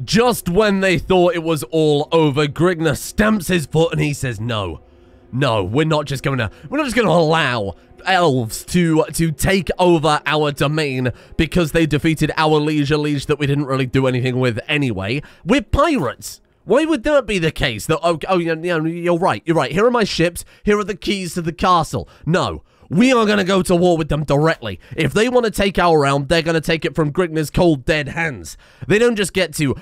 Just when they thought it was all over, Grigna stamps his foot and he says, no. No, we're not just gonna allow elves to take over our domain because they defeated our liege that we didn't really do anything with anyway. We're pirates. Why would that be the case? You're right. Here are my ships. Here are the keys to the castle. No. We are going to go to war with them directly. If they want to take our realm, they're going to take it from Grigna's cold, dead hands. They don't just get to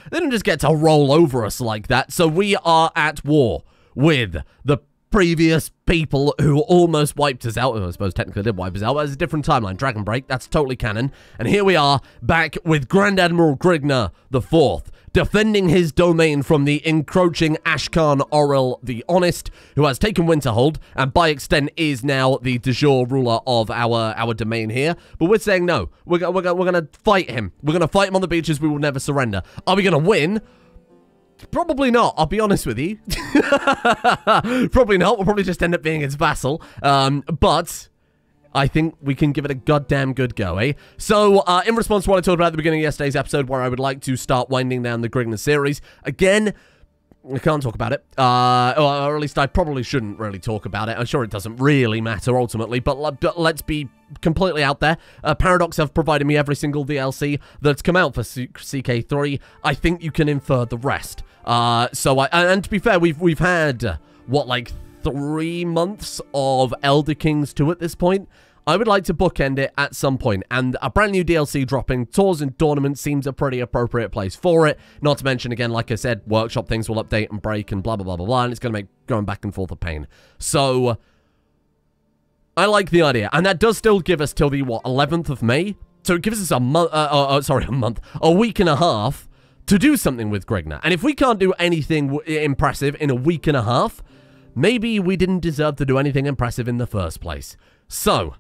roll over us like that. So we are at war with the previous people who almost wiped us out. I suppose technically did wipe us out, but it's a different timeline. Dragon Break, that's totally canon. And here we are, back with Grand Admiral Grigna IV, defending his domain from the encroaching Ashkan Oril the Honest, who has taken Winterhold, and by extent is now the de jure ruler of our domain here. But we're saying no. We're gonna fight him. We're gonna fight him on the beaches. We will never surrender. Are we gonna win? Probably not, I'll be honest with you. Probably not. We'll probably just end up being his vassal. But I think we can give it a goddamn good go, eh? So, in response to what I talked about at the beginning of yesterday's episode, where I would like to start winding down the Grigna series, again, I can't talk about it. Or at least I probably shouldn't really talk about it. I'm sure it doesn't really matter ultimately, but let's be completely out there. Paradox have provided me every single DLC that's come out for CK3. I think you can infer the rest. And to be fair, we've had, what, like 3 months of Elder Kings 2 at this point. I would like to bookend it at some point, and a brand new DLC dropping, Tours and Tournaments, seems a pretty appropriate place for it. Not to mention, again, like I said, workshop things will update and break and blah, blah, blah, blah, blah, and it's going to make going back and forth a pain. So, I like the idea, and that does still give us till the, what, 11th of May? So it gives us a week and a half to do something with Grigna. And if we can't do anything impressive in a week and a half, maybe we didn't deserve to do anything impressive in the first place. So,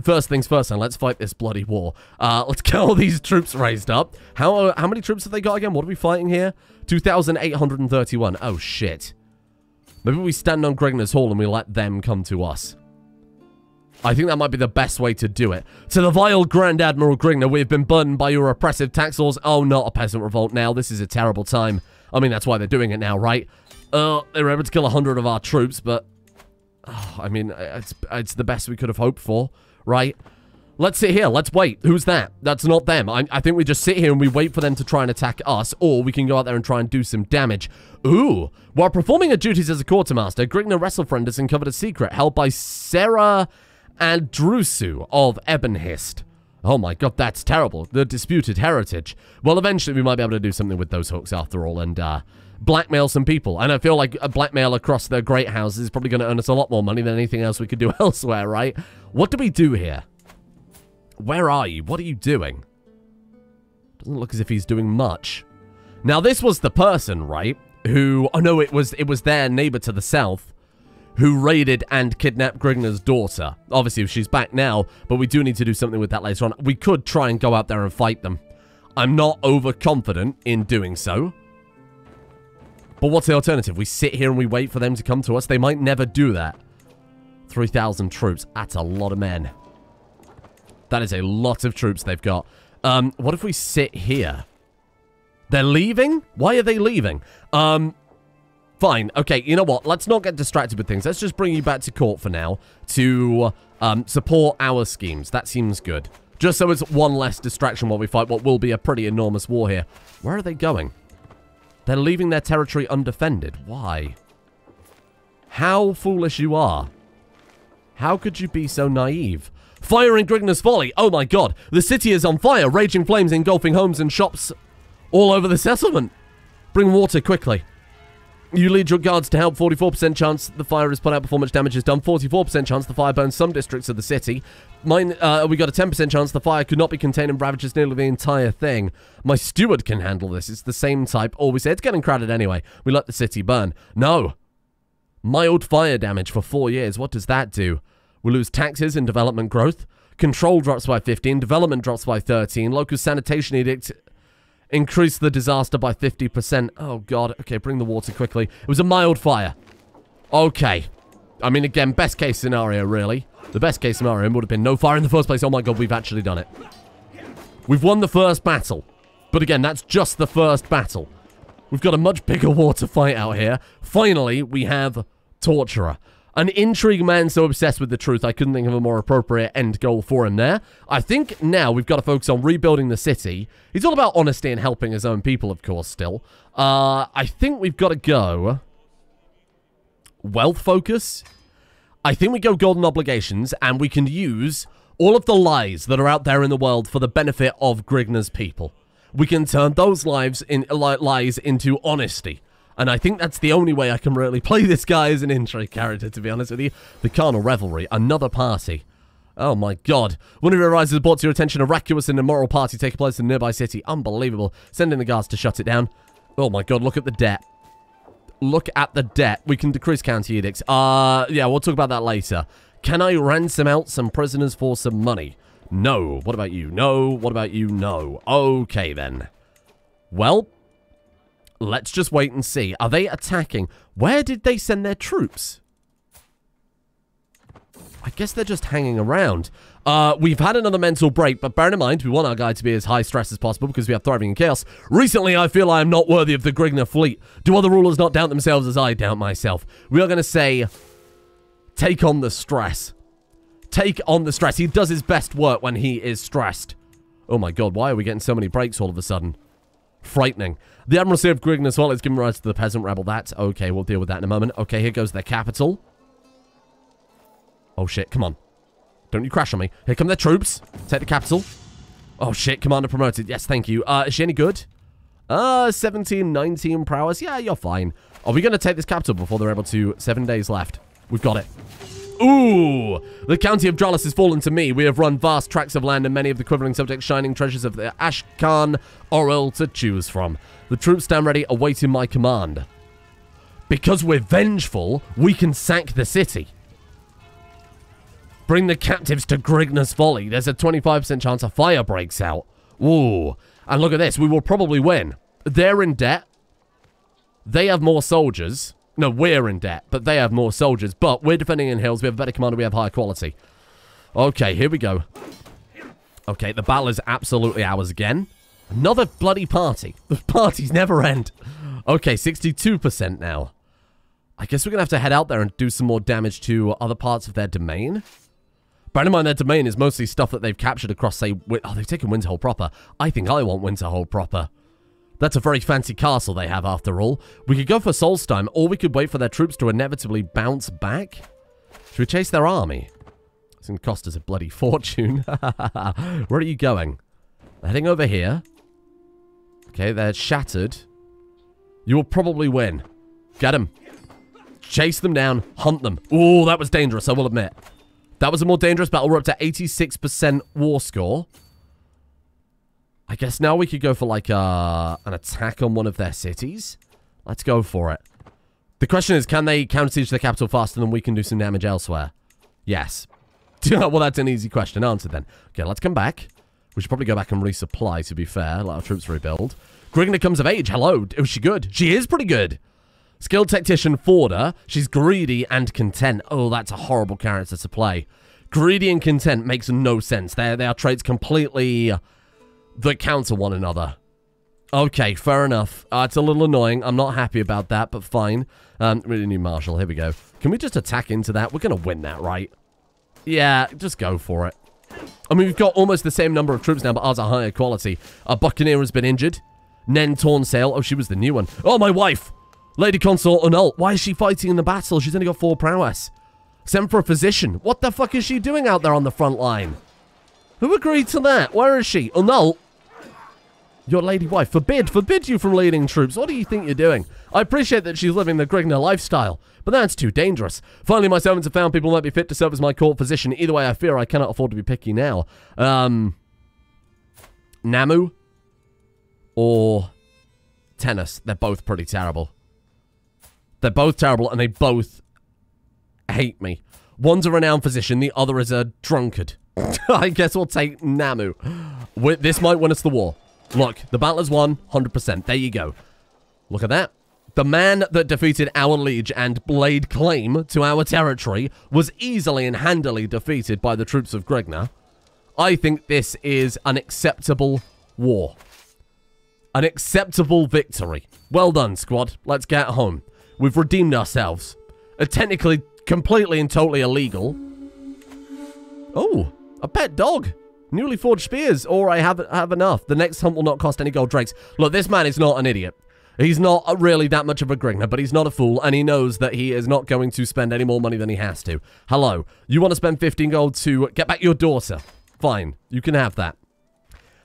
first things first, and let's fight this bloody war. Let's get all these troops raised up. How many troops have they got again? What are we fighting here? 2,831. Oh, shit. Maybe we stand on Grigna's Hall and we let them come to us. I think that might be the best way to do it. To the vile Grand Admiral Grigna, we have been burdened by your oppressive tax laws. Oh, not a peasant revolt now. This is a terrible time. I mean, that's why they're doing it now, right? They were able to kill 100 of our troops, but... Oh, I mean, it's the best we could have hoped for, right? Let's sit here. Let's wait. Who's that? That's not them. I think we just sit here and we wait for them to try and attack us, or we can go out there and try and do some damage. Ooh. While performing her duties as a quartermaster, Grigna Wrestlefriend has uncovered a secret held by Sarah Andrusu of Ebonhist. Oh my god, that's terrible. The disputed heritage. Well, eventually we might be able to do something with those hooks after all, and, blackmail some people. And I feel like a blackmail across the great houses is probably going to earn us a lot more money than anything else we could do elsewhere, right? What do we do here? Where are you? What are you doing? Doesn't look as if he's doing much. Now, this was the person, right? Who... Oh, no, it was their neighbor to the south who raided and kidnapped Grigna's daughter. Obviously, she's back now, but we do need to do something with that later on. We could try and go out there and fight them. I'm not overconfident in doing so. But what's the alternative? We sit here and we wait for them to come to us? They might never do that. 3,000 troops. That's a lot of men. That is a lot of troops they've got. What if we sit here? They're leaving? Why are they leaving? Fine. Okay, you know what? Let's not get distracted with things. Let's just bring you back to court for now to support our schemes. That seems good. Just so it's one less distraction while we fight what will be a pretty enormous war here. Where are they going? They're leaving their territory undefended. Why? How foolish you are. How could you be so naive? Fire in Grigna's Folly. Oh my god. The city is on fire. Raging flames engulfing homes and shops all over the settlement. Bring water quickly. You lead your guards to help. 44% chance the fire is put out before much damage is done. 44% chance the fire burns some districts of the city. We got a 10% chance the fire could not be contained and ravages nearly the entire thing. My steward can handle this. It's the same type. Or we say it's getting crowded anyway. We let the city burn. No. Mild fire damage for 4 years. What does that do? We lose taxes and development growth. Control drops by 15. Development drops by 13. Local sanitation edict... Increase the disaster by 50%. Oh, God. Okay, bring the water quickly. It was a mild fire. Okay. I mean, again, best case scenario, really. The best case scenario would have been no fire in the first place. Oh, my God, we've actually done it. We've won the first battle. But again, that's just the first battle. We've got a much bigger war to fight out here. Finally, we have Torturer. An intrigued man so obsessed with the truth, I couldn't think of a more appropriate end goal for him there. I think now we've got to focus on rebuilding the city. He's all about honesty and helping his own people, of course, still. I think we've got to go... wealth focus? I think we go golden obligations, and we can use all of the lies that are out there in the world for the benefit of Grigna's people. We can turn those lies into honesty. And I think that's the only way I can really play this guy as an intrigue character, to be honest with you. The Carnal Revelry, another party. Oh my god. Whenever it arises, brought to your attention a vacuous and immoral party taking place in a nearby city. Unbelievable. Sending the guards to shut it down. Oh my god, look at the debt. Look at the debt. We can decrease county edicts. Yeah, we'll talk about that later. Can I ransom out some prisoners for some money? No. What about you? No. What about you? No. Okay, then. Well... let's just wait and see. Are they attacking? Where did they send their troops? I guess they're just hanging around. We've had another mental break, but bear in mind, we want our guy to be as high stress as possible because we are thriving in chaos. Recently, I feel I am not worthy of the Grigna fleet. Do other rulers not doubt themselves as I doubt myself? We are going to say, take on the stress. Take on the stress. He does his best work when he is stressed. Oh my god, why are we getting so many breaks all of a sudden? Frightening. The Admiralty of Grigna's Vault is giving rise to the peasant rebel. That's okay. We'll deal with that in a moment. Okay, here goes their capital. Oh, shit. Come on. Don't you crash on me. Here come their troops. Take the capital. Oh, shit. Commander promoted. Yes, thank you. Is she any good? 17, 19 prowess. Yeah, you're fine. Are we going to take this capital before they're able to? 7 days left. We've got it. Ooh! The county of Dralis has fallen to me. We have run vast tracts of land and many of the quivering subjects shining treasures of the Ashkan Oral to choose from. The troops stand ready, awaiting my command. Because we're vengeful, we can sack the city. Bring the captives to Grigna's Folly. There's a 25% chance a fire breaks out. Ooh. And look at this. We will probably win. They're in debt. They have more soldiers. No, we're in debt, but they have more soldiers. But we're defending in hills. We have a better commander. We have higher quality. Okay, here we go. Okay, the battle is absolutely ours again. Another bloody party. The parties never end. Okay, 62% now. I guess we're going to have to head out there and do some more damage to other parts of their domain. Bear in mind, their domain is mostly stuff that they've captured across, say... oh, they've taken Winterhold proper. I think I want Winterhold proper. That's a very fancy castle they have, after all. We could go for Solstheim, or we could wait for their troops to inevitably bounce back. Should we chase their army? It's going to cost us a bloody fortune. Where are you going? They're heading over here. Okay, they're shattered. You will probably win. Get them. Chase them down. Hunt them. Ooh, that was dangerous, I will admit. That was a more dangerous battle. We're up to 86% war score. I guess now we could go for, like, an attack on one of their cities. Let's go for it. The question is, can they counter-siege the capital faster than we can do some damage elsewhere? Yes. Well, that's an easy question answered then. Okay, let's come back. We should probably go back and resupply, to be fair. Let our troops rebuild. Grigna comes of age. Hello. Is she good? She is pretty good. Skilled Tactician Forder. She's greedy and content. Oh, that's a horrible character to play. Greedy and content makes no sense. They are traits completely that counter one another. Okay, fair enough. It's a little annoying. I'm not happy about that, but fine. Really new Marshal. Here we go. Can we just attack into that? We're going to win that, right? Yeah, just go for it. I mean, we've got almost the same number of troops now, but ours are higher quality. Our Buccaneer has been injured. Nen Tornsail. Oh, she was the new one. Oh, my wife! Lady Consort Unult. Why is she fighting in the battle? She's only got 4 prowess. Send for a physician. What the fuck is she doing out there on the front line? Who agreed to that? Where is she? Unult. Your lady wife. Forbid you from leading troops. What do you think you're doing? I appreciate that she's living the Grigna lifestyle, but that's too dangerous. Finally, my servants have found people who might be fit to serve as my court physician. Either way, I fear I cannot afford to be picky now. Namu or Tennis. They're both pretty terrible. They're both terrible, and they both hate me. One's a renowned physician, the other is a drunkard. I guess we'll take Namu. This might win us the war. Look, the battle is won, 100%. There you go. Look at that. The man that defeated our liege and laid claim to our territory was easily and handily defeated by the troops of Grigna. I think this is an acceptable war. An acceptable victory. Well done, squad. Let's get home. We've redeemed ourselves. Technically, completely and totally illegal. Oh, a pet dog. Newly forged spears. Or I have enough. The next hunt will not cost any gold drakes. Look, this man is not an idiot. He's not really that much of a Grigner, but he's not a fool, and he knows that he is not going to spend any more money than he has to. Hello. You want to spend 15 gold to get back your daughter? Fine. You can have that.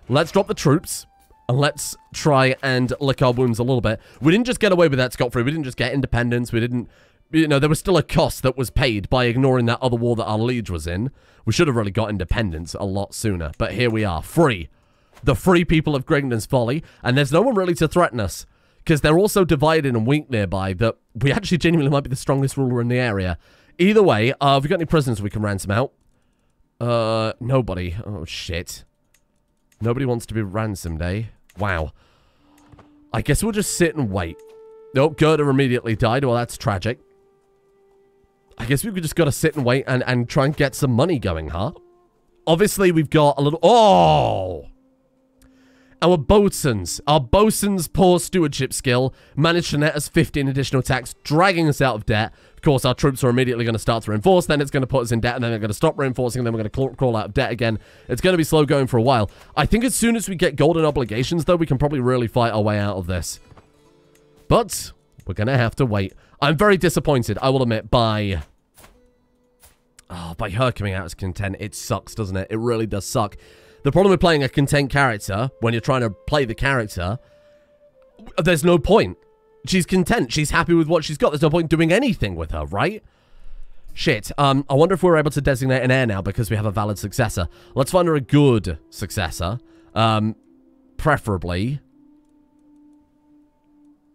Let's drop the troops, and let's try and lick our wounds a little bit. We didn't just get away with that scot-free. We didn't just get independence. We didn't... You know, there was still a cost that was paid by ignoring that other war that our liege was in. We should have really got independence a lot sooner, but here we are. Free. The free people of Grignor's Folly, and there's no one really to threaten us. Because they're also divided and weak nearby, that we actually genuinely might be the strongest ruler in the area. Either way, have we got any prisoners we can ransom out? Nobody. Oh, shit. Nobody wants to be ransomed, eh? Wow. I guess we'll just sit and wait. Nope, Gerda immediately died. Well, that's tragic. I guess we've just got to sit and wait and try and get some money going, huh? Obviously, we've got a little... Oh! Our boatswain's poor stewardship skill managed to net us 15 additional attacks, dragging us out of debt. Of course, our troops are immediately going to start to reinforce, then it's going to put us in debt, and then they're going to stop reinforcing, and then we're going to crawl out of debt again. It's going to be slow going for a while. I think as soon as we get golden obligations, though, we can probably really fight our way out of this. But we're going to have to wait. I'm very disappointed, I will admit, by her coming out as content. It sucks, doesn't it? It really does suck. The problem with playing a content character, when you're trying to play the character, there's no point. She's content. She's happy with what she's got. There's no point doing anything with her, right? Shit. I wonder if we're able to designate an heir now because we have a valid successor. Let's find her a good successor. Preferably.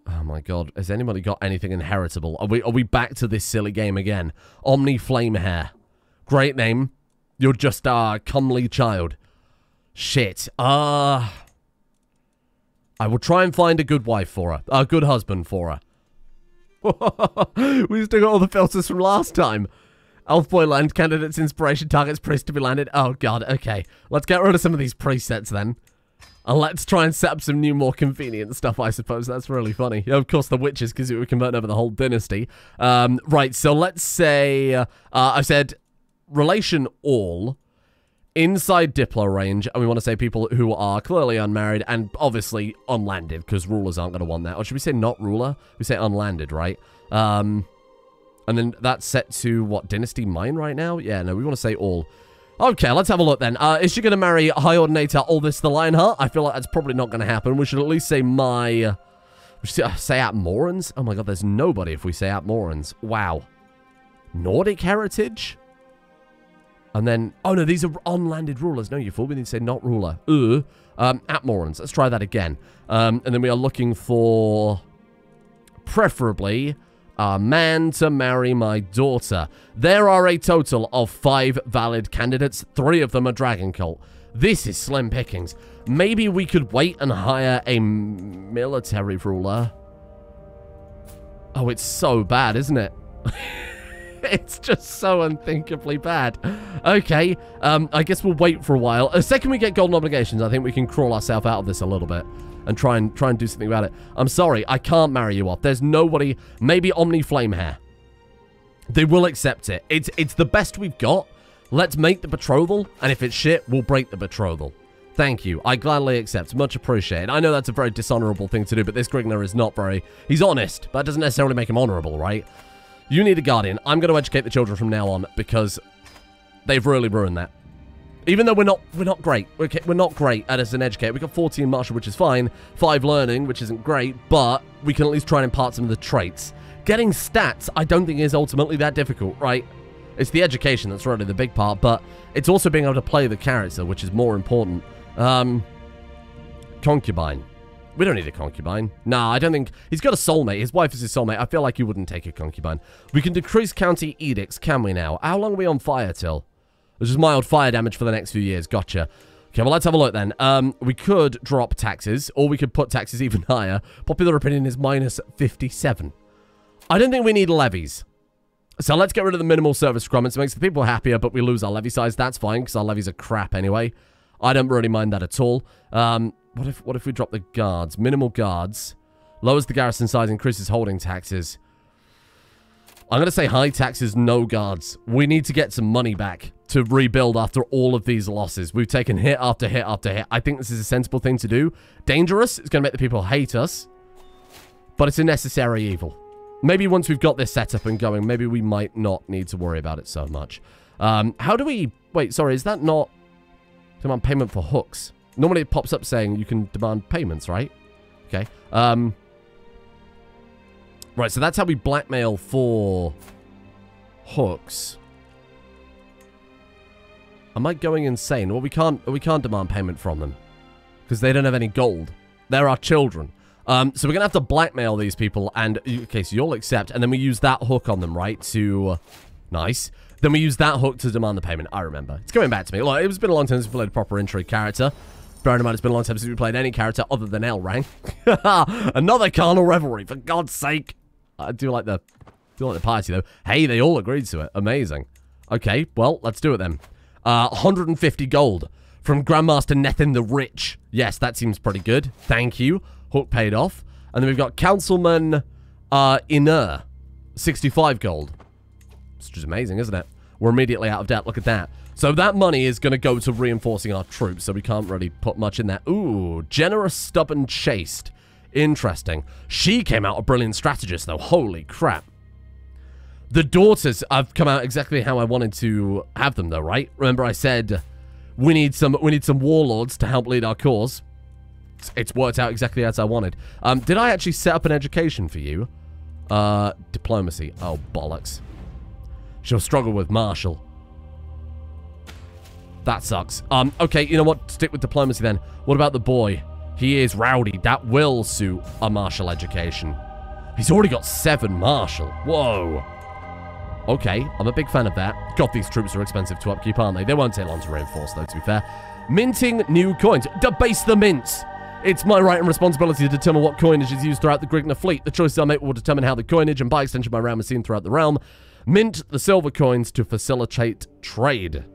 Oh my god. Has anybody got anything inheritable? Are we back to this silly game again? Omni Flamehair. Great name. You're just a comely child. Shit. I will try and find a good wife for her. A good husband for her. We still got all the filters from last time. Elfboy land, candidates, inspiration, targets, priest to be landed. Oh god, okay. Let's get rid of some of these presets then. And let's try and set up some new, more convenient stuff, I suppose. That's really funny. Of course, the witches, because we convert over the whole dynasty. Right, so let's say... I've said relation all... Inside Diplo range, and we want to say people who are clearly unmarried and obviously unlanded, because rulers aren't going to want that. Or should we say not ruler? We say unlanded, right? And then that's set to, what, Dynasty Mine right now? Yeah, no, we want to say all. Okay, let's have a look then. Is she going to marry High Ordinator Aldous the Lionheart? I feel like that's probably not going to happen. We should at least say we should say Atmorans? Oh my god, there's nobody if we say Atmorans. Wow. Nordic heritage? And then, oh no, these are unlanded rulers. No, you fool, we need to say not ruler. Atmorans, let's try that again. And then we are looking for, preferably, a man to marry my daughter. There are a total of 5 valid candidates. 3 of them are Dragon Cult. This is slim pickings. Maybe we could wait and hire a military ruler. Oh, it's so bad, isn't it? It's just so unthinkably bad. Okay, I guess we'll wait for a while. The second we get golden obligations, I think we can crawl ourselves out of this a little bit and try and do something about it. I'm sorry, I can't marry you off. There's nobody. Maybe Omni Flamehair. They will accept it. It's the best we've got. Let's make the betrothal, and if it's shit, we'll break the betrothal. Thank you. I gladly accept. Much appreciated. I know that's a very dishonorable thing to do, but this Grigner is not very... He's honest, but that doesn't necessarily make him honorable, right? You need a guardian. I'm going to educate the children from now on because they've really ruined that. Even though we're not great. Okay, we're not great as an educator. We've got 14 martial, which is fine. 5 learning, which isn't great, but we can at least try and impart some of the traits. Getting stats, I don't think is ultimately that difficult, right? It's the education that's really the big part, but it's also being able to play the character, which is more important. Concubine. We don't need a concubine. Nah, I don't think... He's got a soulmate. His wife is his soulmate. I feel like he wouldn't take a concubine. We can decrease county edicts, can we now? How long are we on fire till? There's just mild fire damage for the next few years. Gotcha. Okay, well, let's have a look then. We could drop taxes, or we could put taxes even higher. Popular opinion is minus 57. I don't think we need levies. So let's get rid of the minimal service requirements. It makes the people happier, but we lose our levy size. That's fine, because our levies are crap anyway. I don't really mind that at all. What if we drop the guards? Minimal guards. Lowers the garrison size, increases holding taxes. I'm going to say high taxes, no guards. We need to get some money back to rebuild after all of these losses. We've taken hit after hit after hit. I think this is a sensible thing to do. Dangerous. It's going to make the people hate us. But it's a necessary evil. Maybe once we've got this set up and going, maybe we might not need to worry about it so much. How do we... Wait, sorry, is that not... Demand payment for hooks? Normally it pops up saying you can demand payments, right? Okay. Right, so that's how we blackmail for hooks. Am I going insane? Well, we can't demand payment from them because they don't have any gold. They're our children. So we're gonna have to blackmail these people, and okay, so you'll accept, and then we use that hook on them, right? To nice. Then we use that hook to demand the payment. I remember. It's coming back to me. Look, it's been a long time since we played a proper intro character. Bearing in mind, it's been a long time since we played any character other than Elrang. Another carnal revelry, for God's sake. I do like the party, though. Hey, they all agreed to it. Amazing. Okay, well, let's do it then. 150 gold from Grandmaster Nethin the Rich. Yes, that seems pretty good. Thank you. Hook paid off. And then we've got Councilman Inner. 65 gold. Which is amazing, isn't it? We're immediately out of debt. Look at that. So that money is going to go to reinforcing our troops, so we can't really put much in there. Ooh, Generous, Stubborn, Chaste. Interesting. She came out a brilliant strategist, though. Holy crap. The daughters have come out exactly how I wanted to have them, though, right? Remember I said we need some warlords to help lead our cause. It's worked out exactly as I wanted. Did I actually set up an education for you? Diplomacy. Oh, bollocks. She'll struggle with martial. That sucks. Okay, you know what? Stick with diplomacy then. What about the boy? He is rowdy. That will suit a martial education. He's already got 7 martial. Whoa. Okay, I'm a big fan of that. God, these troops are expensive to upkeep, aren't they? They won't take long to reinforce, though, to be fair. Minting new coins. Debase the mints. It's my right and responsibility to determine what coinage is used throughout the Grigna fleet. The choices I make will determine how the coinage and, by extension, my realm is seen throughout the realm. Mint the silver coins to facilitate trade.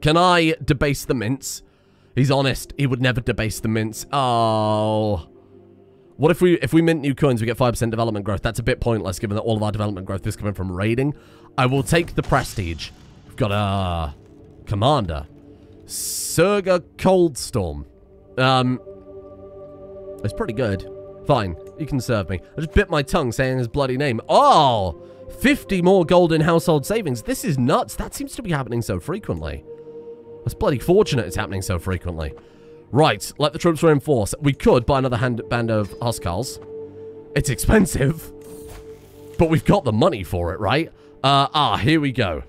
Can I debase the mints? He's honest. He would never debase the mints. Oh. What if we mint new coins, we get 5% development growth? That's a bit pointless, given that all of our development growth is coming from raiding. I will take the prestige. We've got a commander. Surga Coldstorm. It's pretty good. Fine. You can serve me. I just bit my tongue saying his bloody name. Oh! 50 more golden household savings. This is nuts. That seems to be happening so frequently. That's bloody fortunate it's happening so frequently. Right, let the troops reinforce. We could buy another band of Huskarls. It's expensive, but we've got the money for it, right? Here we go.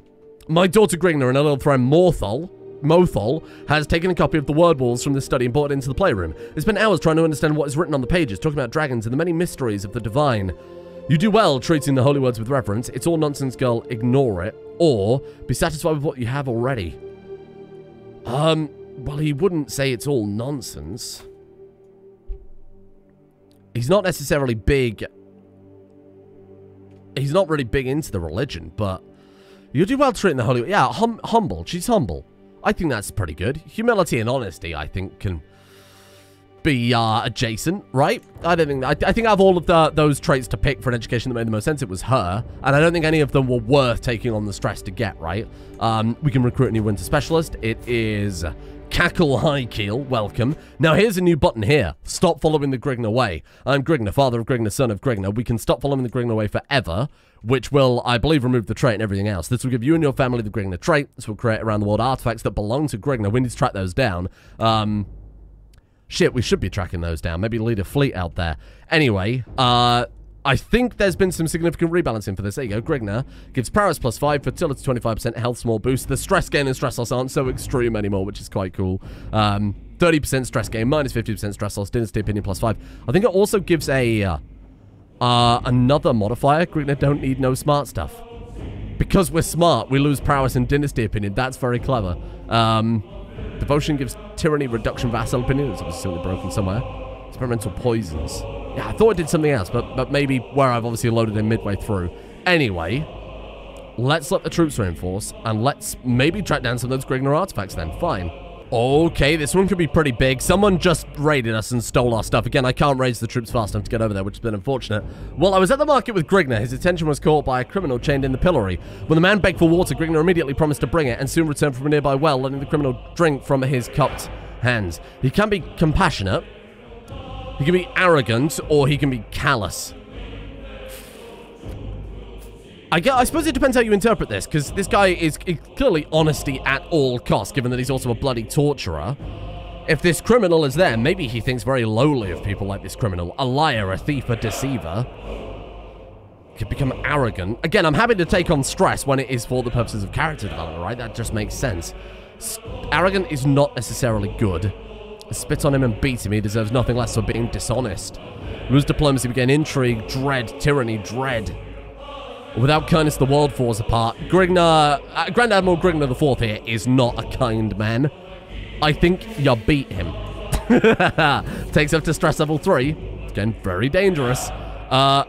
My daughter Grigna and her little friend Mothol has taken a copy of the word walls from the study and brought it into the playroom. They spent hours trying to understand what is written on the pages, talking about dragons and the many mysteries of the divine. You do well treating the holy words with reverence. It's all nonsense, girl. Ignore it. Or be satisfied with what you have already. Well, he wouldn't say it's all nonsense. He's not necessarily big. He's not really big into the religion, but you do well treating the holy... Yeah, humble. She's humble. I think that's pretty good. Humility and honesty, I think, can be adjacent, right? I think out of all of those traits to pick for an education that made the most sense, it was her. And I don't think any of them were worth taking on the stress to get, right? We can recruit a new winter specialist. It is Cackle Highkeel. Welcome. Now, here's a new button here. Stop following the Grigna way. I'm Grigna, father of Grigna, son of Grigna. We can stop following the Grigna way forever, which will, I believe, remove the trait and everything else. This will give you and your family the Grigna trait. This will create around the world artifacts that belong to Grigna. We need to track those down. Shit, we should be tracking those down. Maybe lead a fleet out there. Anyway, I think there's been some significant rebalancing for this. There you go. Grigna gives prowess +5, fertility 25%, health small boost. The stress gain and stress loss aren't so extreme anymore, which is quite cool. 30% stress gain, minus 50% stress loss, dynasty opinion +5. I think it also gives a another modifier. Grigna don't need no smart stuff. Because we're smart, we lose prowess and dynasty opinion. That's very clever. Devotion gives tyranny, reduction, vassal opinion. It's obviously simply broken somewhere. Experimental poisons. Yeah, I thought it did something else, but maybe where I've obviously loaded in midway through. Anyway, let's let the troops reinforce, and let's maybe track down some of those Grigna artifacts then. Fine. Okay, this one could be pretty big. Someone just raided us and stole our stuff. Again, I can't raise the troops fast enough to get over there, which has been unfortunate. While I was at the market with Grigner, his attention was caught by a criminal chained in the pillory. When the man begged for water, Grigner immediately promised to bring it and soon returned from a nearby well, letting the criminal drink from his cupped hands. He can be compassionate, he can be arrogant, or he can be callous. I suppose it depends how you interpret this, because this guy is clearly honesty at all costs, given that he's also a bloody torturer. If this criminal is there, maybe he thinks very lowly of people like this criminal. A liar, a thief, a deceiver. Could become arrogant. Again, I'm happy to take on stress when it is for the purposes of character development, right? That just makes sense. Arrogant is not necessarily good. Spit on him and beat him. He deserves nothing less for being dishonest. Lose diplomacy, begin intrigue, dread, tyranny, dread. Without kindness, the world falls apart. Grigner, Grand Admiral Grigner IV here is not a kind man. I think you beat him. Takes up to stress level 3. It's getting very dangerous.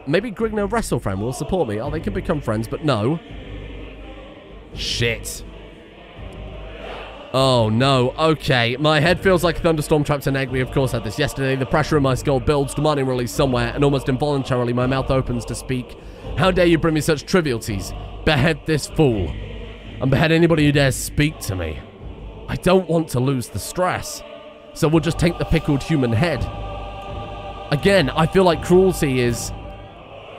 Maybe Grigner Wrestlefriend will support me. Oh, they can become friends, but no. Shit. Oh, no. Okay. My head feels like a thunderstorm trapped in egg. We, of course, had this yesterday. The pressure in my skull builds, demanding release somewhere, and almost involuntarily, my mouth opens to speak. How dare you bring me such trivialities? Behead this fool. And behead anybody who dares speak to me. I don't want to lose the stress. So we'll just take the pickled human head. Again, I feel like cruelty is...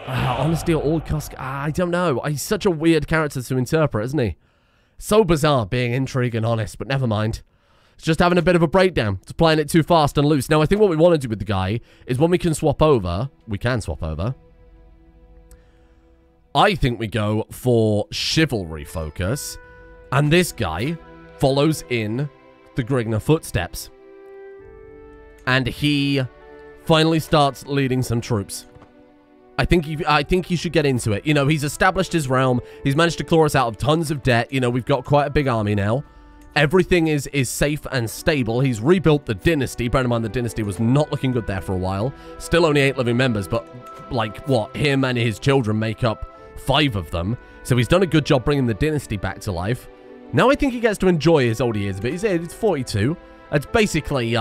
honesty at all costs... I don't know. He's such a weird character to interpret, isn't he? So bizarre being intrigue and honest, but never mind. It's just having a bit of a breakdown. It's playing it too fast and loose. Now, I think what we want to do with the guy is when we can swap over... We can swap over. I think we go for chivalry focus. And this guy follows in the Grigner footsteps. And he finally starts leading some troops. I think he should get into it. You know, he's established his realm. He's managed to claw us out of tons of debt. You know, we've got quite a big army now. Everything is safe and stable. He's rebuilt the dynasty. Bear in mind, the dynasty was not looking good there for a while. Still only 8 living members, but like, what? Him and his children make up 5 of them. So he's done a good job bringing the dynasty back to life. Now I think he gets to enjoy his old years a bit. He's 42. It's basically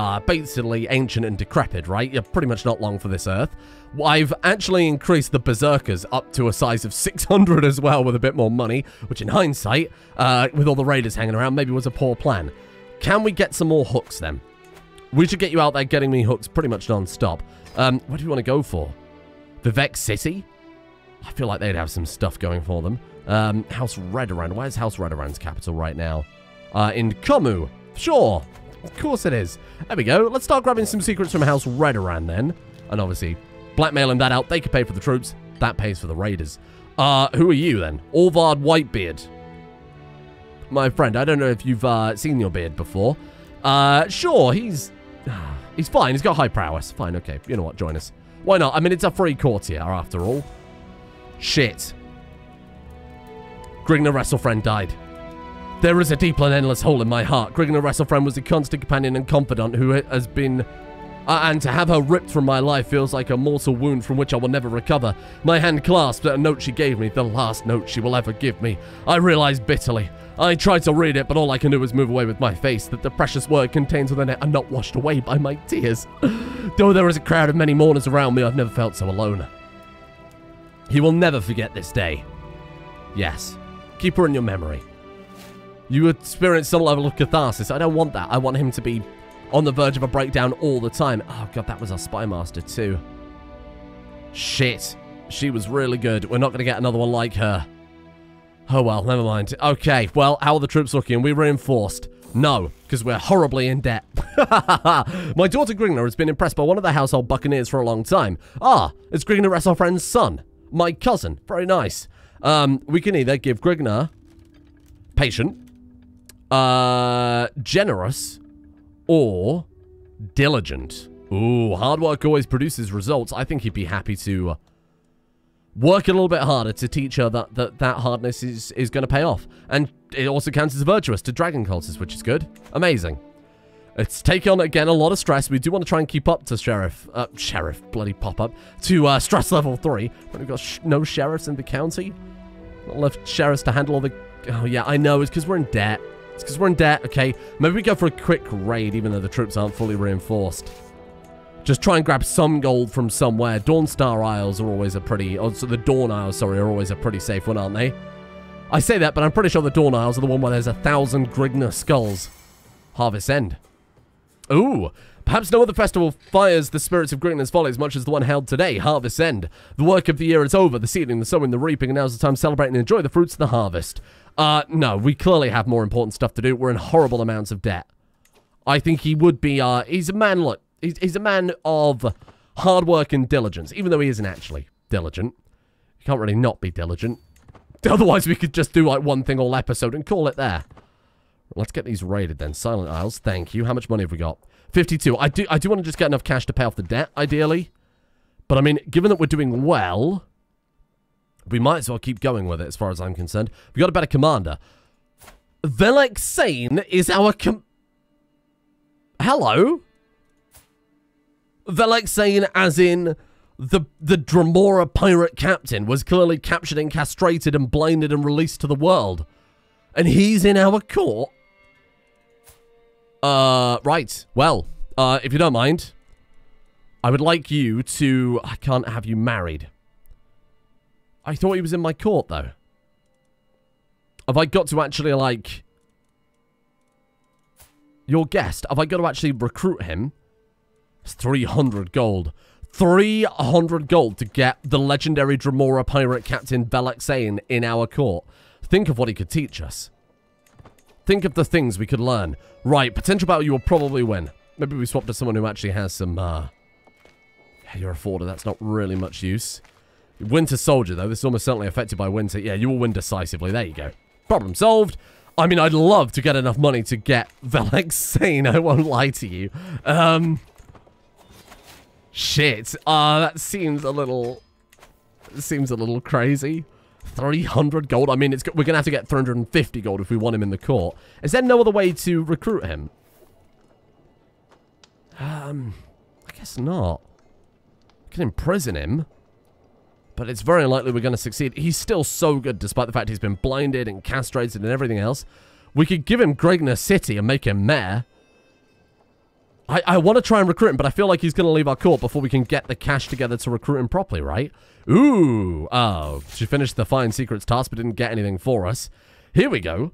ancient and decrepit, right? You're pretty much not long for this earth. I've actually increased the berserkers up to a size of 600 as well with a bit more money, which in hindsight, with all the raiders hanging around, maybe was a poor plan. Can we get some more hooks then? We should get you out there getting me hooks pretty much non-stop. What do you want to go for? Vivec City? I feel like they'd have some stuff going for them. House Redoran. Where's House Redoran's capital right now? In Komu. Sure. Of course it is. There we go. Let's start grabbing some secrets from House Redoran then. And obviously, blackmailing that out. They could pay for the troops. That pays for the raiders. Who are you then? Orvard Whitebeard. My friend, I don't know if you've seen your beard before. Sure, he's fine. He's got high prowess. Fine, okay. You know what? Join us. Why not? I mean, it's a free courtier, after all. Shit. Grigner Wrestlefriend died. There is a deep and endless hole in my heart. Grigner Wrestlefriend was a constant companion and confidant who has been... and to have her ripped from my life feels like a mortal wound from which I will never recover. My hand clasped at a note she gave me, the last note she will ever give me. I realized bitterly. I tried to read it, but all I can do is move away with my face, that the precious word contained within it are not washed away by my tears. Though there is a crowd of many mourners around me, I've never felt so alone. He will never forget this day. Yes. Keep her in your memory. You experience some level of catharsis. I don't want that. I want him to be on the verge of a breakdown all the time. Oh, God, that was our spy master, too. Shit. She was really good. We're not going to get another one like her. Oh, well, never mind. Okay, well, how are the troops looking? Are we reinforced? No, because we're horribly in debt. My daughter Grigner has been impressed by one of the household buccaneers for a long time. Ah, it's Grigner Wrestlefriend's son. My cousin. Very nice. We can either give Grigner patient, generous, or diligent. Ooh, hard work always produces results. I think he'd be happy to work a little bit harder to teach her that hardness is going to pay off. And it also counts as virtuous to dragon cultists, which is good. Amazing. It's taking on, again, a lot of stress. We do want to try and keep up to Sheriff, bloody pop-up, to stress level 3. But we've got no sheriffs in the county. Not enough sheriffs to handle all the... Oh, yeah, I know. It's because we're in debt. It's because we're in debt, okay? Maybe we go for a quick raid, even though the troops aren't fully reinforced. Just try and grab some gold from somewhere. Dawnstar Isles are always a pretty... Oh, so the Dawn Isles, sorry, are always a pretty safe one, aren't they? I say that, but I'm pretty sure the Dawn Isles are the one where there's 1,000 Grigna skulls. Harvest End. Ooh. Perhaps no other festival fires the spirits of Grigna's folly as much as the one held today, Harvest End. The work of the year is over, the seeding, the sowing, the reaping, and now's the time to celebrate and enjoy the fruits of the harvest. No, we clearly have more important stuff to do. We're in horrible amounts of debt. I think he would be, he's a man, look, he's a man of hard work and diligence, even though he isn't actually diligent. You can't really not be diligent. Otherwise, we could just do, like, one thing all episode and call it there. Let's get these raided, then. Silent Isles, thank you. How much money have we got? 52. I do want to just get enough cash to pay off the debt, ideally. But, I mean, given that we're doing well, we might as well keep going with it, as far as I'm concerned. We got a better commander. Velek Sane is our Hello? Velek Sane, as in... The Dremora pirate captain was clearly captured and castrated and blinded and released to the world. And he's in our court? Right. Well, if you don't mind, I would like you to... I can't have you married. I thought he was in my court, though. Have I got to actually, like... Your guest? Have I got to actually recruit him? It's 300 gold. 300 gold to get the legendary Dremora pirate captain Velek Sane in our court. Think of what he could teach us. Think of the things we could learn. Right, potential battle you will probably win. Maybe we swap to someone who actually has some, you're a forder, that's not really much use. Winter Soldier, though, this is almost certainly affected by winter. Yeah, you will win decisively. There you go. Problem solved. I mean, I'd love to get enough money to get Velek Sane, I won't lie to you. Shit. That seems a little... crazy. 300 gold? I mean, we're going to have to get 350 gold if we want him in the court. Is there no other way to recruit him? I guess not. We can imprison him. But it's very unlikely we're going to succeed. He's still so good, despite the fact he's been blinded and castrated and everything else. We could give him Grigna City and make him mayor. I want to try and recruit him, but I feel like he's going to leave our court before we can get the cash together to recruit him properly, right? Ooh. Oh, she finished the Fine Secrets task, but didn't get anything for us. Here we go.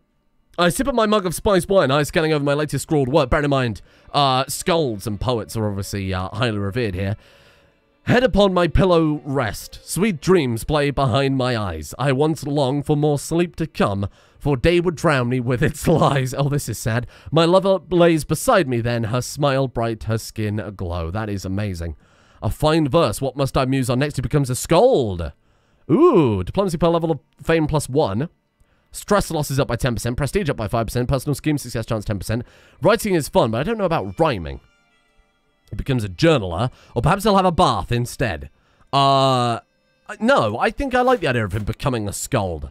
I sip at my mug of spiced wine, eyes scanning over my latest scrawled work. Bear in mind, skalds and poets are obviously highly revered here. Head upon my pillow rest. Sweet dreams play behind my eyes. I once longed for more sleep to come, for day would drown me with its lies. Oh, this is sad. My lover lays beside me then, her smile bright, her skin aglow. That is amazing. A fine verse. What must I muse on next? He becomes a skald. Ooh, diplomacy per level of fame +1. Stress loss is up by 10%. Prestige up by 5%. Personal scheme success chance 10%. Writing is fun, but I don't know about rhyming. He becomes a journaler, or perhaps he'll have a bath instead. No, I think I like the idea of him becoming a skald.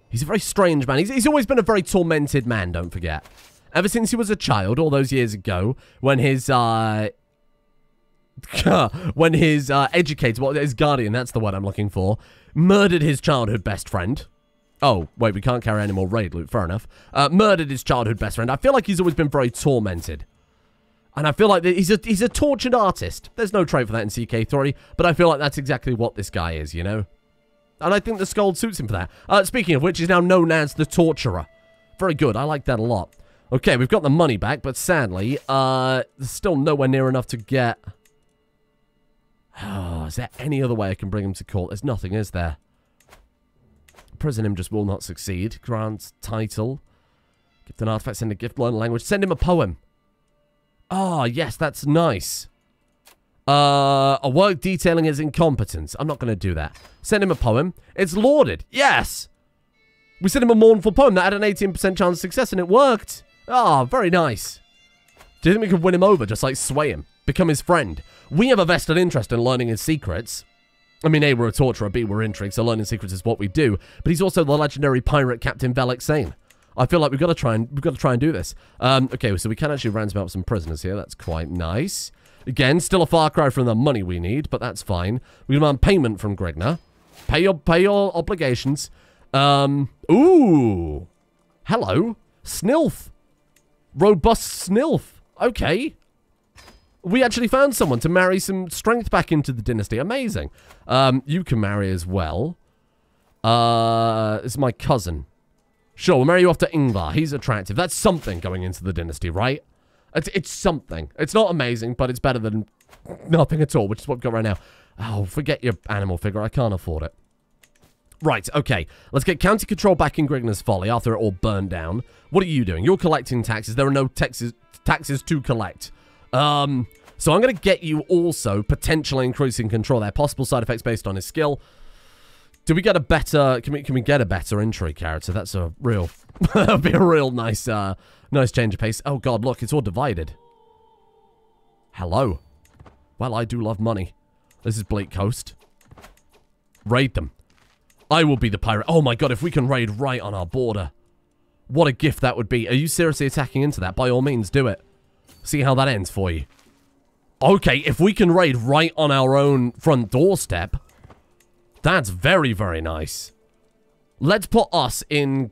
He's a very strange man. He's always been a very tormented man, don't forget. Ever since he was a child, all those years ago, when his, educator, well, his guardian, that's the word I'm looking for, murdered his childhood best friend. Oh, wait, we can't carry any more raid loot, fair enough. Murdered his childhood best friend. I feel like he's always been very tormented. And I feel like he's a tortured artist. There's no trait for that in CK3, but I feel like that's exactly what this guy is, you know? And I think the skald suits him for that. Speaking of which, he's now known as the Torturer. Very good. I like that a lot. Okay, we've got the money back, but sadly, there's still nowhere near enough to get... Oh, is there any other way I can bring him to court? There's nothing, is there? Prison him just will not succeed. Grant title. Gift an artifact, send a gift, learn a language. Send him a poem. Ah, yes, that's nice. A work detailing his incompetence. I'm not going to do that. Send him a poem. It's lauded. Yes! We sent him a mournful poem that had an 18% chance of success, and it worked. Ah, very nice. Do you think we could win him over, just like sway him? Become his friend? We have a vested interest in learning his secrets. I mean, A, we're a torturer, B, we're intrigued, so learning secrets is what we do. But he's also the legendary pirate captain Velek Sane. I feel like we've got to try and do this. Okay, so we can actually ransom out some prisoners here. That's quite nice. Again, still a far cry from the money we need, but that's fine. We demand payment from Grigna. Pay your obligations. Ooh. Hello. Snilf. Robust Snilf. Okay. We actually found someone to marry some strength back into the dynasty. Amazing. You can marry as well. It's my cousin. Sure, we'll marry you off to Ingvar. He's attractive. That's something going into the dynasty, right? It's something. It's not amazing, but it's better than nothing at all, which is what we've got right now. Oh, forget your animal figure. I can't afford it. Right, okay. Let's get county control back in Grignar's Folly after it all burned down. What are you doing? You're collecting taxes. There are no taxes to collect. So I'm going to get you also potentially increasing control there. Possible side effects based on his skill. Do we get a better... Can we get a better entry character? That's a real... that'd be a real nice nice change of pace. Oh, God, look. It's all divided. Hello. Well, I do love money. This is Bleak Coast. Raid them. I will be the pirate. Oh, my God, if we can raid right on our border. What a gift that would be. Are you seriously attacking into that? By all means, do it. See how that ends for you. Okay, if we can raid right on our own front doorstep... That's very, very nice. Let's put us in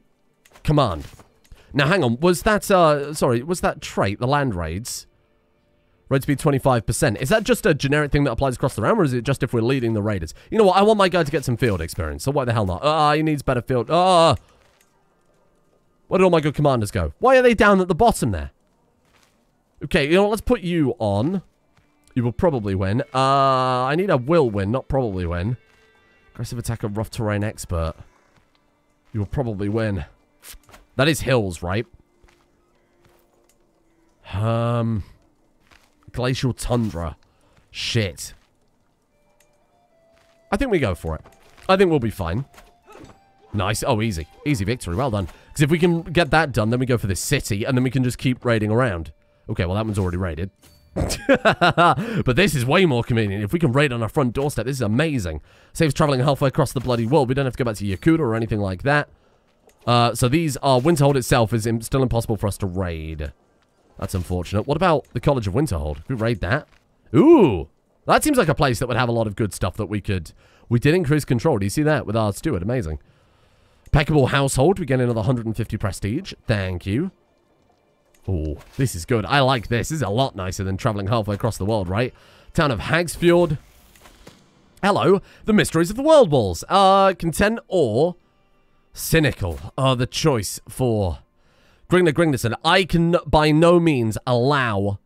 command. Now, hang on. Was that, sorry, was that trait, the land raids? Raid speed 25%. Is that just a generic thing that applies across the realm, or is it just if we're leading the raiders? You know what? I want my guy to get some field experience, so why the hell not? He needs better field. Where did all my good commanders go? Why are they down at the bottom there? Okay, you know what? Let's put you on. You will probably win. I need a will win, not probably win. Aggressive attacker, rough terrain expert. You will probably win. That is hills, right? Glacial tundra. Shit. I think we go for it. I think we'll be fine. Nice. Oh, easy. Easy victory. Well done. Because if we can get that done, then we go for this city, and then we can just keep raiding around. Okay, well, that one's already raided. But this is way more convenient. If we can raid on our front doorstep, this is amazing. Saves traveling halfway across the bloody world. We don't have to go back to Yakuta or anything like that. So these are... Winterhold itself is still impossible for us to raid. That's unfortunate. What about the College of Winterhold? Could we raid that? Ooh! That seems like a place that would have a lot of good stuff that we could... We did increase control. Do you see that? With our steward. Amazing. Impeccable household. We get another 150 prestige. Thank you. Oh, this is good. I like this. This is a lot nicer than traveling halfway across the world, right? Town of Hagsfjord. Hello. The mysteries of the world walls. Content or cynical are the choice for Grignar Grignarsson. I can by no means allow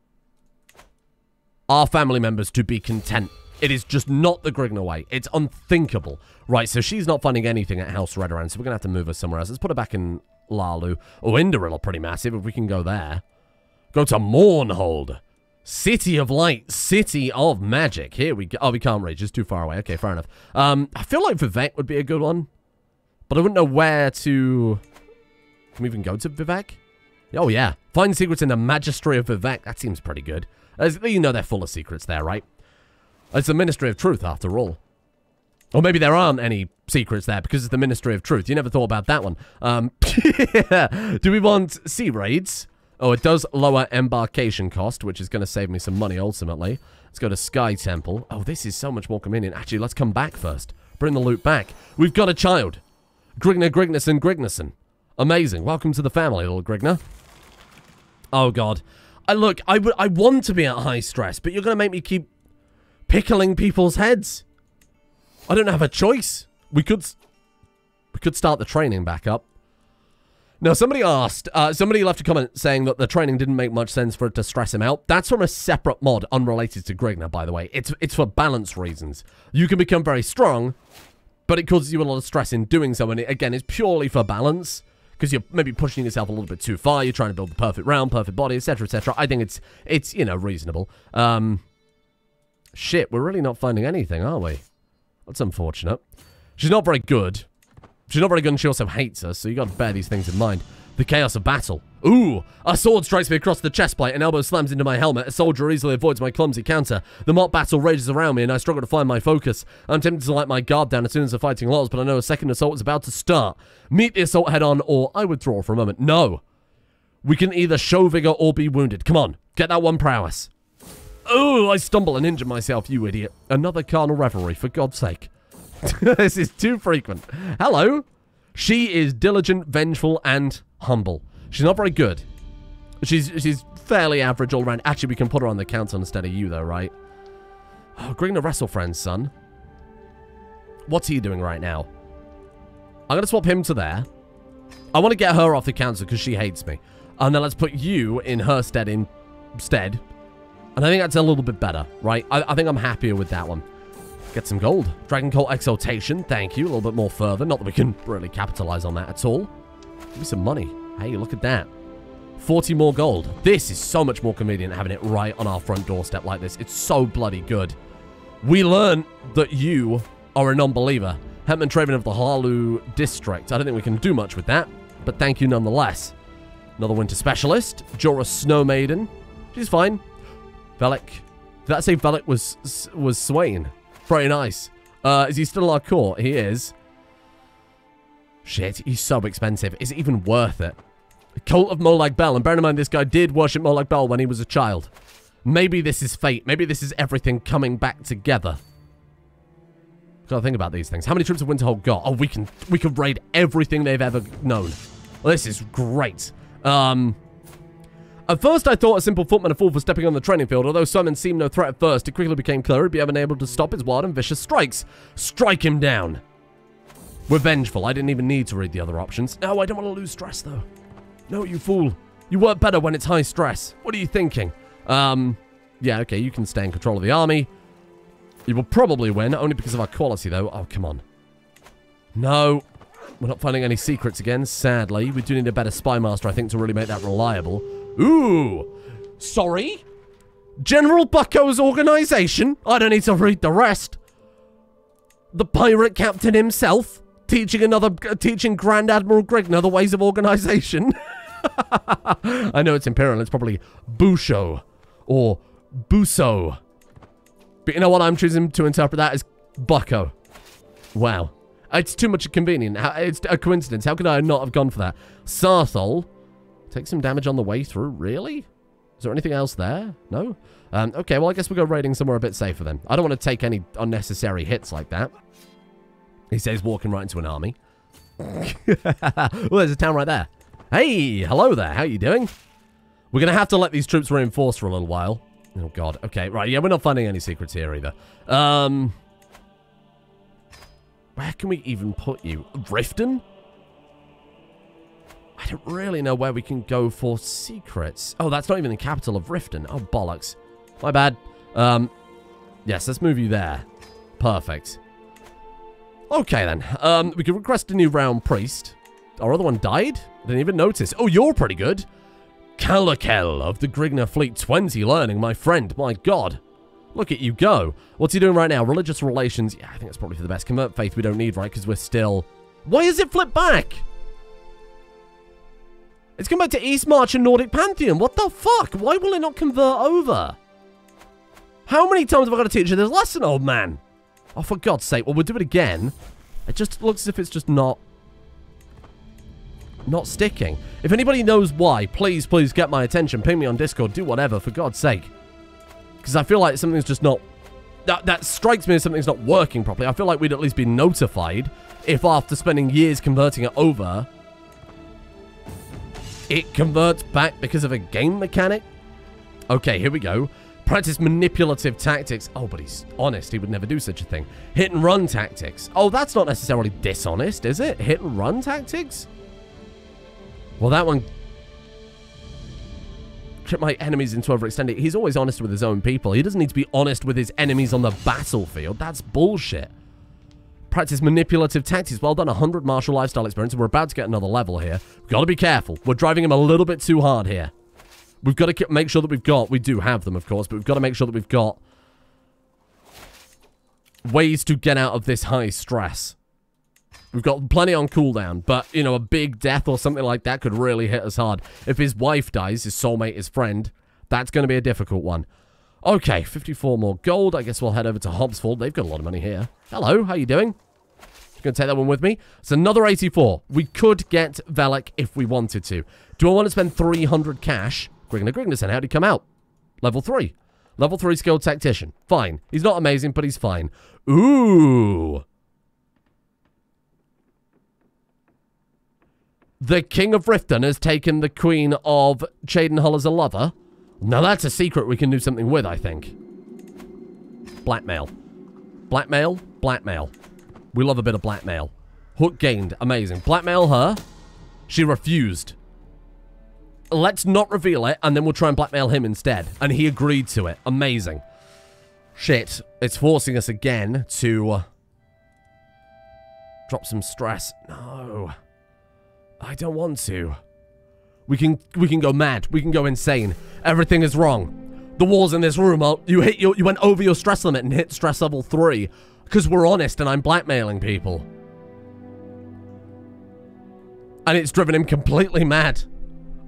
our family members to be content. It is just not the Grignar way. It's unthinkable. Right, so she's not finding anything at House Redoran, so we're going to have to move her somewhere else. Let's put her back in Lalu. Oh, Indoril are pretty massive if we can go there. Go to Mournhold. City of Light. City of Magic. Here we go. Oh, we can't reach. It's too far away. Okay, fair enough. I feel like Vivek would be a good one. But I wouldn't know where to... Can we even go to Vivek? Oh, yeah. Find secrets in the Magistry of Vivek. That seems pretty good. As you know, they're full of secrets there, right? It's the Ministry of Truth, after all. Or maybe there aren't any secrets there because it's the Ministry of Truth. You never thought about that one. Do we want sea raids? Oh, it does lower embarkation cost, which is going to save me some money ultimately. Let's go to Sky Temple. Oh, this is so much more convenient. Actually, let's come back first. Bring the loot back. We've got a child. Grignar Grignarsson Grignarsson. Amazing. Welcome to the family, little Grignar. Oh, God. I want to be at high stress, but you're going to make me keep pickling people's heads. I don't have a choice. We could start the training back up. Now, somebody asked, somebody left a comment saying that the training didn't make much sense for it to stress him out. That's from a separate mod unrelated to Grignar, by the way. It's for balance reasons. You can become very strong, but it causes you a lot of stress in doing so. And it, again, it's purely for balance because you're maybe pushing yourself a little bit too far. You're trying to build the perfect round, perfect body, etc., etc. I think it's you know, reasonable. Shit, we're really not finding anything, are we? That's unfortunate. She's not very good. She's not very good and she also hates us, so you got to bear these things in mind. The chaos of battle. Ooh! A sword strikes me across the chest plate, an elbow slams into my helmet, a soldier easily avoids my clumsy counter. The mock battle rages around me and I struggle to find my focus. I'm tempted to let my guard down as soon as the fighting lulls, but I know a second assault is about to start. Meet the assault head on, or I withdraw for a moment. No! We can either show vigor or be wounded. Come on, get that one prowess. Oh, I stumble and injure myself, you idiot. Another carnal revelry, for God's sake. This is too frequent. Hello. She is diligent, vengeful, and humble. She's not very good. She's fairly average all around. Actually, we can put her on the counter instead of you, though, right? Oh, Grigna wrestle friends, son. What's he doing right now? I'm going to swap him to there. I want to get her off the counter because she hates me. And then let's put you in her stead instead. And I think that's a little bit better, right? I think I'm happier with that one. Get some gold. Dragon Colt Exaltation. Thank you. A little bit more further. Not that we can really capitalize on that at all. Give me some money. Hey, look at that. 40 more gold. This is so much more convenient having it right on our front doorstep like this. It's so bloody good. We learned that you are a non-believer. Hetman Traven of the Harlu District. I don't think we can do much with that, but thank you nonetheless. Another Winter Specialist. Jorah Snow Maiden. She's fine. Velik. Did I say Velik was Swain? Very nice. Is he still in our court? He is. Shit, he's so expensive. Is it even worth it? Cult of Molag Bel. And bear in mind, this guy did worship Molag Bel when he was a child. Maybe this is fate. Maybe this is everything coming back together. Gotta think about these things. How many troops have Winterhold got? Oh, we can raid everything they've ever known. Well, this is great. At first, I thought a simple footman a fool for stepping on the training field. Although Simon seemed no threat at first, it quickly became clear he'd be unable to stop his wild and vicious strikes. Strike him down. We're vengeful. I didn't even need to read the other options. No, I don't want to lose stress, though. No, you fool. You work better when it's high stress. What are you thinking? Yeah, okay, you can stay in control of the army. You will probably win, only because of our quality, though. Oh, come on. No. We're not finding any secrets again, sadly. We do need a better spy master, I think, to really make that reliable. Ooh. Sorry? General Bucko's organization? I don't need to read the rest. The pirate captain himself teaching Grand Admiral Grigna the ways of organization. I know it's Imperial. It's probably Busho or Buso. But you know what? I'm choosing to interpret that as Bucko. Wow. It's too much convenient. It's a coincidence. How could I not have gone for that? Sarthol. Take some damage on the way through. Really? Is there anything else there? No? Okay, well, I guess we'll go raiding somewhere a bit safer then. I don't want to take any unnecessary hits like that. He says walking right into an army. Well, there's a town right there. Hey, hello there. How you doing? We're going to have to let these troops reinforce for a little while. Oh, God. Okay, right. Yeah, we're not finding any secrets here either. Where can we even put you? Riften? I don't really know where we can go for secrets. Oh, that's not even the capital of Riften. Oh, bollocks. My bad. Yes, let's move you there. Perfect. Okay, then. We can request a new round priest. Our other one died? Didn't even notice. Oh, you're pretty good. Calakel of the Grigna Fleet 20 learning, my friend. My God. Look at you go. What's he doing right now? Religious relations. Yeah, I think that's probably for the best. Convert faith we don't need, right? Because we're still... Why is it flipped back? It's come back to East March and Nordic Pantheon. What the fuck? Why will it not convert over? How many times have I got to teach you this lesson, old man? Oh, for God's sake. Well, we'll do it again. It just looks as if it's just not sticking. If anybody knows why, please get my attention. Ping me on Discord. Do whatever, for God's sake. Because I feel like something's just not... That strikes me as something's not working properly. I feel like we'd at least be notified if after spending years converting it over, it converts back because of a game mechanic. Okay, here we go. Practice manipulative tactics. Oh, but he's honest. He would never do such a thing. Hit and run tactics. Oh, that's not necessarily dishonest, is it? Hit and run tactics? Well, that one... Trip my enemies into overextending. He's always honest with his own people. He doesn't need to be honest with his enemies on the battlefield. That's bullshit. Practice manipulative tactics. Well done. 100 martial lifestyle experience. We're about to get another level here. We've got to be careful. We're driving him a little bit too hard here. We've got to make sure that we do have them, of course, but we've got to make sure that we've got ways to get out of this high stress. We've got plenty on cooldown, but, you know, a big death or something like that could really hit us hard. If his wife dies, his soulmate, his friend, that's going to be a difficult one. Okay, 54 more gold. I guess we'll head over to Hobbsford. They've got a lot of money here. Hello, how you doing? Going to take that one with me. It's another 84. We could get Velik if we wanted to. Do I want to spend 300 cash? Grigna, how'd he come out? Level 3. Level 3 skilled tactician. Fine. He's not amazing, but he's fine. Ooh. The King of Riften has taken the Queen of Cheydinhull as a lover. Now that's a secret we can do something with, I think. Blackmail. Blackmail. Blackmail. We love a bit of blackmail. Hook gained. Amazing. Blackmail her. She refused. Let's not reveal it, and then we'll try and blackmail him instead. And he agreed to it. Amazing. Shit. It's forcing us again to drop some stress. No. I don't want to. We can go mad. We can go insane. Everything is wrong. The walls in this room are... You went over your stress limit and hit stress level 3. Because we're honest and I'm blackmailing people. And it's driven him completely mad.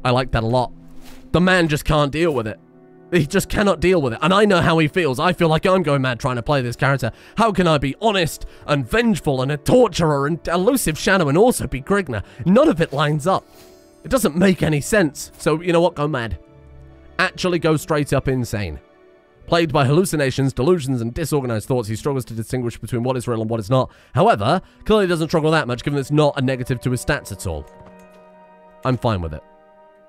I like that a lot. The man just can't deal with it. He just cannot deal with it. And I know how he feels. I feel like I'm going mad trying to play this character. How can I be honest and vengeful and a torturer and elusive Shadow and also be Grigna? None of it lines up. It doesn't make any sense. So, you know what? Go mad. Actually go straight up insane. Plagued by hallucinations, delusions, and disorganized thoughts, he struggles to distinguish between what is real and what is not. However, clearly doesn't struggle that much, given it's not a negative to his stats at all. I'm fine with it.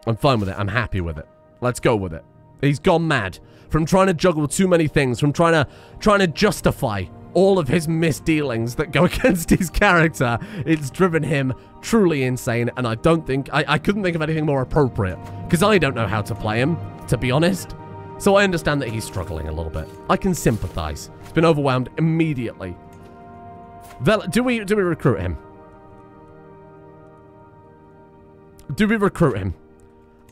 I'm fine with it. I'm happy with it. Let's go with it. He's gone mad from trying to juggle too many things, from trying to justify all of his misdealings that go against his character. It's driven him truly insane, and I don't think... I couldn't think of anything more appropriate, because I don't know how to play him, to be honest. So I understand that he's struggling a little bit. I can sympathize. He's been overwhelmed immediately. Do we recruit him? Do we recruit him?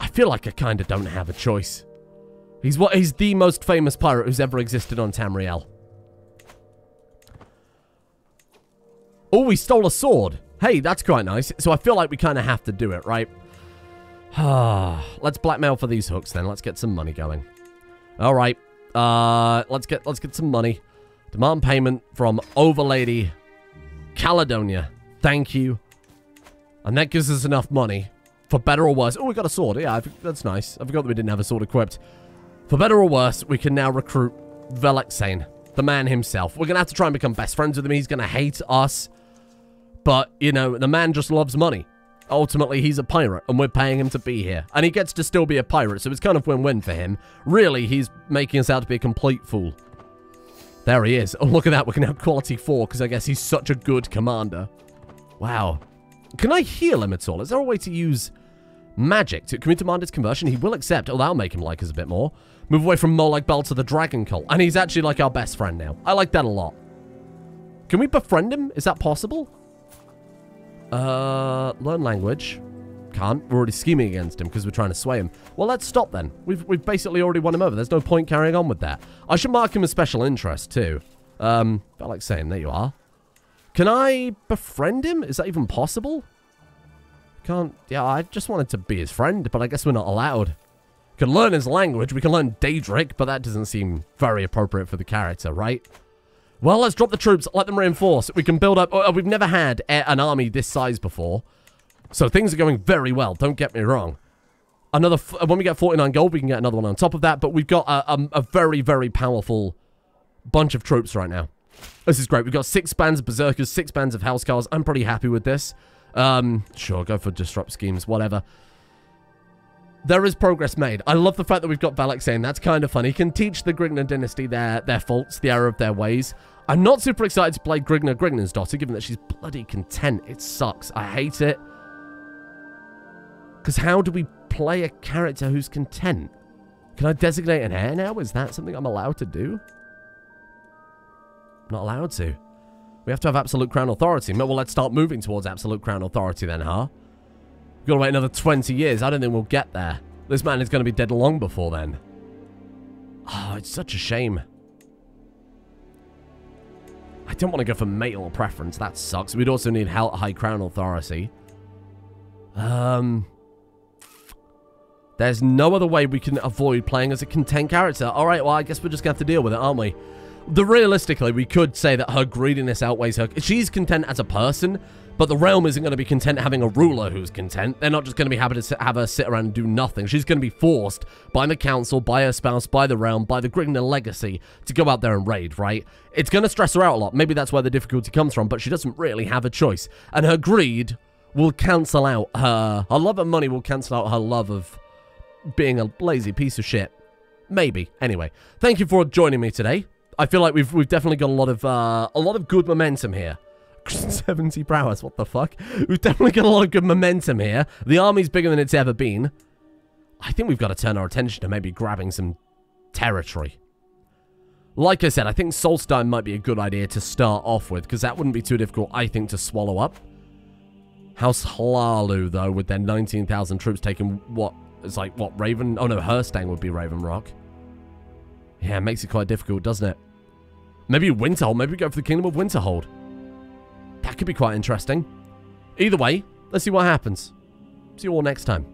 I feel like I kind of don't have a choice. He's the most famous pirate who's ever existed on Tamriel. Oh, we stole a sword. Hey, that's quite nice. So I feel like we kind of have to do it, right? Let's blackmail for these hooks then. Let's get some money going. All right. Let's get some money. Demand payment from Overlady Caledonia. Thank you. And that gives us enough money. For better or worse. Oh, we got a sword. Yeah, that's nice. I forgot that we didn't have a sword equipped. For better or worse, we can now recruit Velexane, the man himself. We're going to have to try and become best friends with him. He's going to hate us. But, you know, the man just loves money. Ultimately, he's a pirate, and we're paying him to be here. And he gets to still be a pirate, so it's kind of win-win for him. Really, he's making us out to be a complete fool. There he is. Oh, look at that. We can have quality 4, because I guess he's such a good commander. Wow. Can I heal him at all? Is there a way to use magic? Can we demand his conversion? He will accept. Oh, that'll make him like us a bit more. Move away from Molag Bell to the Dragon Cult. And he's actually like our best friend now. I like that a lot. Can we befriend him? Is that possible? Learn language. Can't. We're already scheming against him because we're trying to sway him. Well, let's stop then. We've basically already won him over. There's no point carrying on with that. I should mark him as special interest too. I like saying, there you are. Can I befriend him? Is that even possible? Can't. Yeah, I just wanted to be his friend, but I guess we're not allowed. Can learn his language. We can learn Daedric, but that doesn't seem very appropriate for the character, right? Well, let's drop the troops. Let them reinforce. We can build up... we've never had an army this size before. So things are going very well. Don't get me wrong. Another... when we get 49 gold, we can get another one on top of that. But we've got a very, very powerful bunch of troops right now. This is great. We've got 6 bands of Berserkers, 6 bands of Housecarls. I'm pretty happy with this. Sure, go for disrupt schemes, whatever. There is progress made. I love the fact that we've got Velexane. That's kind of fun. He can teach the Grigna dynasty their faults, the error of their ways. I'm not super excited to play Grigna's daughter, given that she's bloody content. It sucks. I hate it. Because how do we play a character who's content? Can I designate an heir now? Is that something I'm allowed to do? I'm not allowed to. We have to have absolute crown authority. Well, let's start moving towards absolute crown authority then, huh? We've got to wait another 20 years. I don't think we'll get there. This man is going to be dead long before then. Oh, it's such a shame. I don't want to go for male preference. That sucks. We'd also need high crown authority. There's no other way we can avoid playing as a content character. All right, well, I guess we're just going to have to deal with it, aren't we? Realistically, we could say that her greediness outweighs her... She's content as a person, but the realm isn't going to be content having a ruler who's content. They're not just going to be happy to have her sit around and do nothing. She's going to be forced by the council, by her spouse, by the realm, by the Grigna legacy to go out there and raid, right? It's going to stress her out a lot. Maybe that's where the difficulty comes from, but she doesn't really have a choice. And her greed will cancel out her love of money will cancel out her love of being a lazy piece of shit. Maybe. Anyway, thank you for joining me today. I feel like we've definitely got a lot of good momentum here. 70 prowess, what the fuck? We've definitely got a lot of good momentum here. The army's bigger than it's ever been. I think we've got to turn our attention to maybe grabbing some territory. Like I said, I think Solstein might be a good idea to start off with, because that wouldn't be too difficult, I think, to swallow up. House Hlalu, though, with their 19,000 troops taking what? It's like, what, Raven? Oh, no, Herstang would be Raven Rock. Yeah, it makes it quite difficult, doesn't it? Maybe Winterhold. Maybe we go for the Kingdom of Winterhold. That could be quite interesting. Either way, let's see what happens. See you all next time.